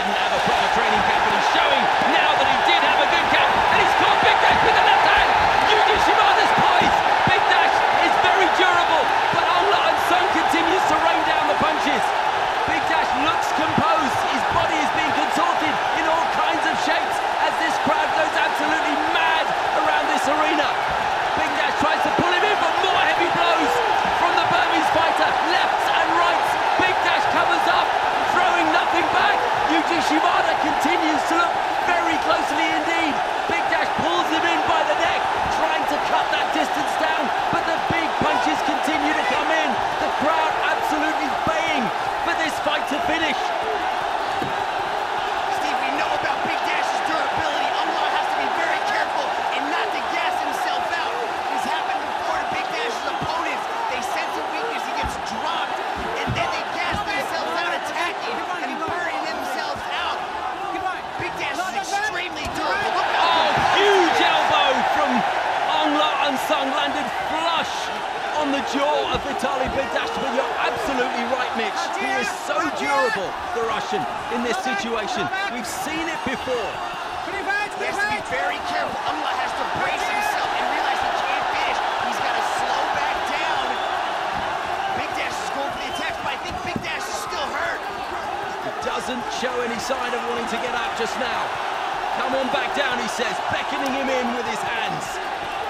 didn't have a proper training camp, but he's showing now that he did have a good camp, and he's caught Bigdash with the left hand. Yuji Shimada's poise. Bigdash is very durable, but Aung continues to rain down the punches. Bigdash looks composed. His body is being contorted in all kinds of shapes as this crowd goes absolutely mad around this arena. Bigdash tries to pull him in, but more heavy blows from the Burmese fighter, lefts and rights. Bigdash covers up, throwing nothing back. Yuji Shimada continues to look very closely indeed. Bigdash pulls him in by the neck, trying to cut that distance down, but the big punches continue to come in. The crowd absolutely baying for this fight to finish. Steve, we know about Bigdash's durability. Aung has to be very careful and not to gas himself out. It's happened before to Bigdash's opponents. They sense a weakness, he gets dropped, and then they gas themselves out attacking and burning themselves out. Bigdash is extremely durable. Oh, huge elbow from Aung landed flush on the jaw of Vitaly Bigdash, but you're absolutely right, Mitch. He is so durable, the Russian, in this situation. We've seen it before. He has to be very careful. Aung has to brace himself and realize he can't finish. He's got to slow back down. Bigdash is going for the attacks, but I think Bigdash is still hurt. He doesn't show any sign of wanting to get up just now. Come on back down, he says, beckoning him in with his hands.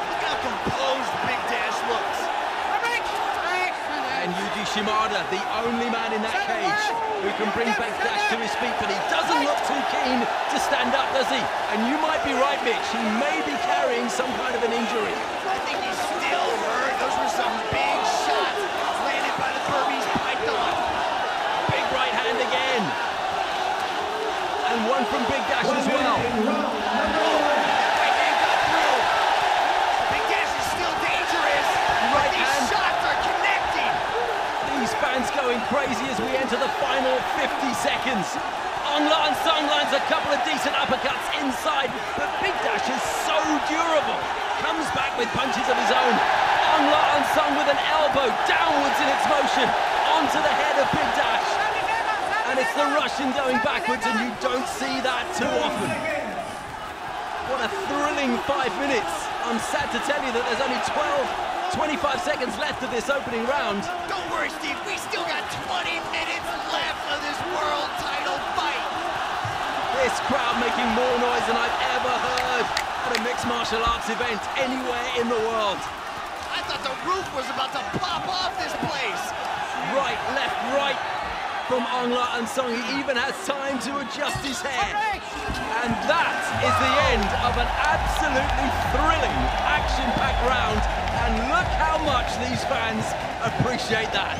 Look how composed Bigdash looks. And Yuji Shimada, the only man in that cage who can bring Bigdash to his feet, but he doesn't look too keen to stand up, does he? And you might be right, Mitch, he may be carrying some kind of an injury. I think he's still hurt. Those were some big shots landed by the Burmese python. Big right hand again. And one from Bigdash as well. Right hand got through. Bigdash is still dangerous. Right These hand. shots are connecting. These fans going crazy as we enter the final 50 seconds. Aung lands a couple of decent uppercuts inside, but Bigdash is so durable. Comes back with punches of his own. Aung with an elbow downwards in its motion onto the head of Bigdash. And it's the Russian going backwards, and you don't see that too often. What a thrilling 5 minutes. I'm sad to tell you that there's only 25 seconds left of this opening round. Don't worry, Steve. We still got 20 minutes left of this world title fight. This crowd making more noise than I've ever heard at a mixed martial arts event anywhere in the world. I thought the roof was about to pop off this place. Right, left, right from Aung He even has time to adjust his hair. And that is the end of an absolutely thrilling, action-packed round. And look how much these fans appreciate that.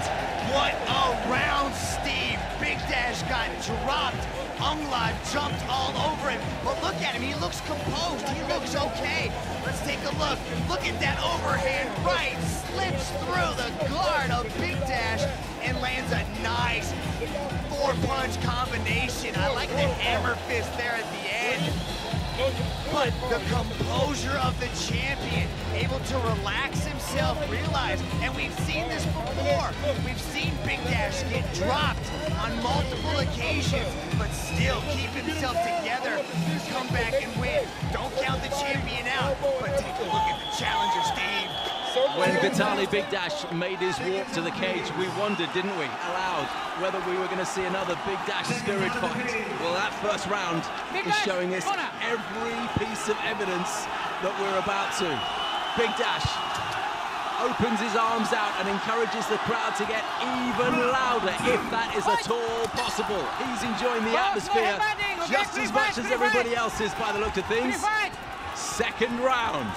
What a round, Steve. Bigdash got dropped. Aung jumped all over him. But look at him, he looks composed. He looks okay. Let's take a look. Look at that overhand right. Slips through the guard of Bigdash and lands a nice four-punch combination. I like the hammer fist there at the end. But the composure of the champion, able to relax himself, realize, and we've seen this before. We've seen Bigdash get dropped on multiple occasions, but still keep himself together, come back and win. Don't count the champion out, but take a look at the challenger, Steve. When Vitaly Bigdash made his walk to the cage, we wondered, didn't we, aloud, whether we were going to see another Bigdash spirit fight. Well, that first round is showing us every piece of evidence that we're about to. Bigdash opens his arms out and encourages the crowd to get even louder, if that is at all possible. He's enjoying the atmosphere just as much as everybody else is by the look of things. Second round.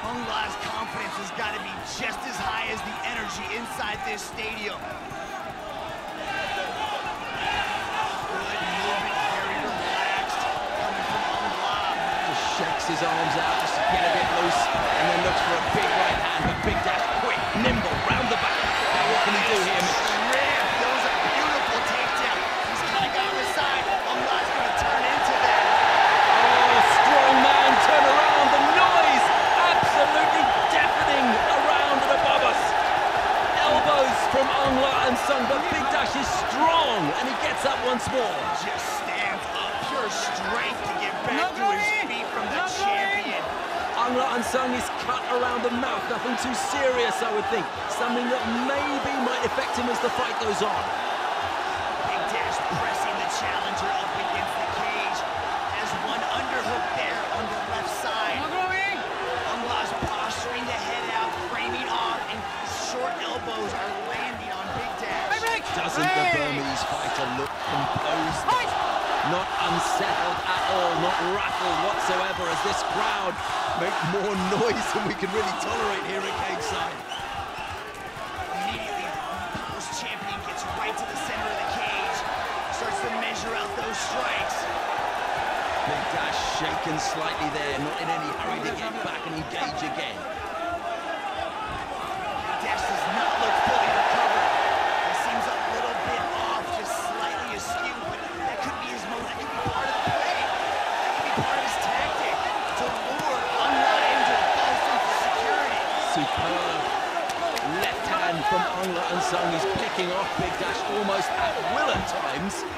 Aung's confidence has got to be just as high as the energy inside this stadium. Good movement, very relaxed, coming from Aung. Just shakes his arms out just to get a bit loose, and then looks for a big right hand, but Bigdash quick, nimble, round the back. Now what can he do here, Mitch? That was a beautiful takedown. He's kind of got on the side. Aung's going to turn into that. Oh, strong man, turn around, the noise absolutely deafening around and above us. Elbows from Aung but Bigdash is strong and he gets up once more. Just stands up, pure strength to get back to his feet from the champion. Aung Sung is cut around the mouth, nothing too serious, I would think. Something that maybe might affect him as the fight goes on. Bigdash pressing the challenger up against the cage. Has one underhook there on the left side. Aung's posturing the head out, framing off, and short elbows are landing on Bigdash. Doesn't the Burmese fighter look composed? Not unsettled at all, not rattled whatsoever, as this crowd make more noise than we can really tolerate here at cage side. Immediately, People's Champion gets right to the center of the cage, starts to measure out those strikes. Bigdash shaken slightly there, not in any hurry to get back and engage again. Bigdash does not look fully recovered. He seems a little bit off, just slightly askew, but that could be his moment. That could be part of the play. That could be part of his tactic to lure Aung into a false sense of security. Superb left hand from Aung Sung. He's picking off Bigdash almost at will at times.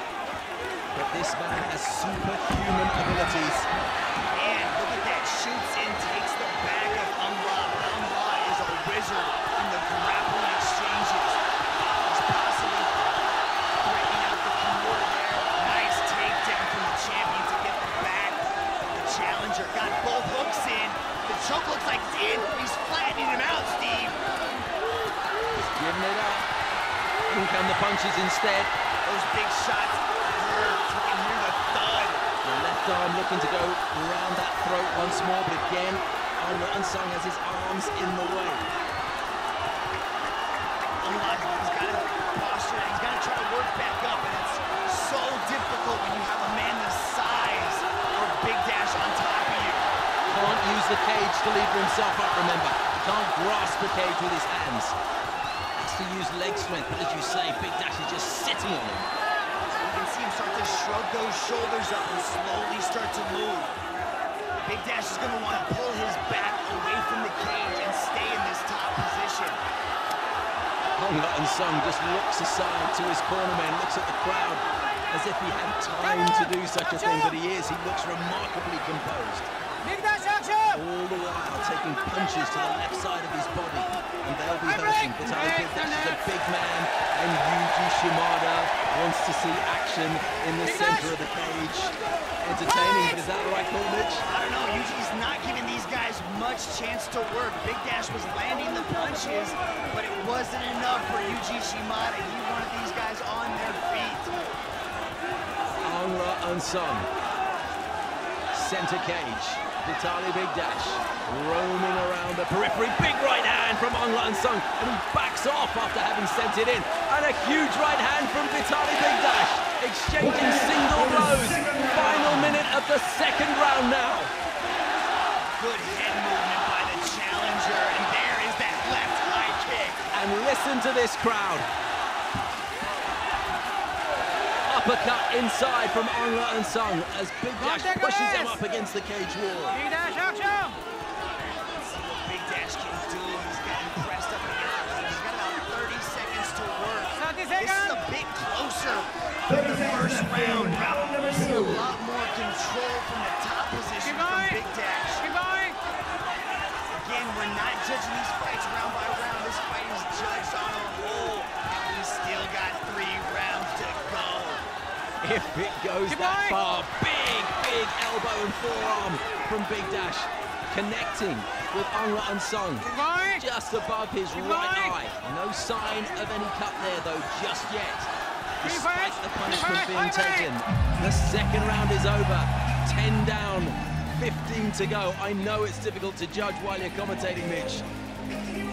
But this man has superhuman abilities. And look at that, shoots in, takes the back of Aung. Aung is a wizard in the grappling exchanges. He's possibly breaking out the Kimura there. Nice takedown from the champion to get the back. The challenger got both hooks in. The choke looks like it's in. He's flattening him out, Steve. He's giving it up. In come the punches instead. Those big shots hurt. You can hear the thud. The left arm looking to go around that throat once more, but again, Aung Sung has his arms in the way. He's got to posture and he's got to try to work back up, and it's so difficult when you have a man the size of Bigdash on top of you. Can't use the cage to lever himself up, remember. Can't grasp the cage with his hands. Has to use leg strength, but as you say, Bigdash is just sitting on him. You can see him start to shrug those shoulders up and slowly start to move. Bigdash is going to want to pull his back away from the cage and stay in this top position. Aung Sung just looks aside to his cornerman, looks at the crowd as if he had time to do such a thing, but he is. He looks remarkably composed. All the while taking punches to the left side of his body, and they'll be hurting. Vitaly Bigdash is a big man, and Yuji Shimada wants to see action in the center of the cage. Entertaining, but is that the right call, Mitch? I don't know. Yuji's not giving these guys much chance to work. Bigdash was landing the punches, but it wasn't enough for Yuji Shimada. He wanted these guys on their feet. Aung Sung, center cage. Vitaly Bigdash roaming around the periphery. Big right hand from Aung Sung, and he backs off after having sent it in. And a huge right hand from Vitaly Bigdash, exchanging single blows. Final minute of the second round now. Good head movement by the challenger, and there is that left high kick. And listen to this crowd. Uppercut inside from Aung Sung as Bigdash pushes him up against the cage wall. Let's see what Bigdash can do. He's getting pressed up against the cage. He's got about 30 seconds to work. This is a bit closer than the first round. We see a lot more control from the top position from Bigdash. Again, we're not judging these fights round by round. This fight is judged on a whole. He's still got 3 rounds to go. If it goes that far, big elbow and forearm from Bigdash, connecting with Aung Sung just above his right eye. No sign of any cut there though, just yet. Despite the punishment being taken, the second round is over. 10 down, 15 to go. I know it's difficult to judge while you're commentating, Mitch,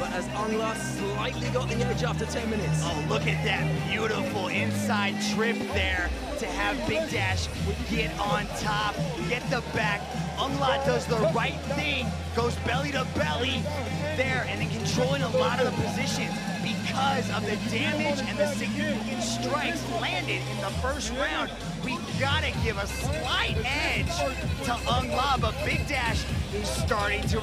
but has Aung slightly got the edge after 10 minutes? Oh, look at that beautiful inside trip there to have Bigdash get on top, get the back. Aung does the right thing, goes belly to belly there, and then controlling a lot of the positions because of the damage and the significant strikes landed in the first round. We gotta give a slight edge to Aung, but Bigdash is starting to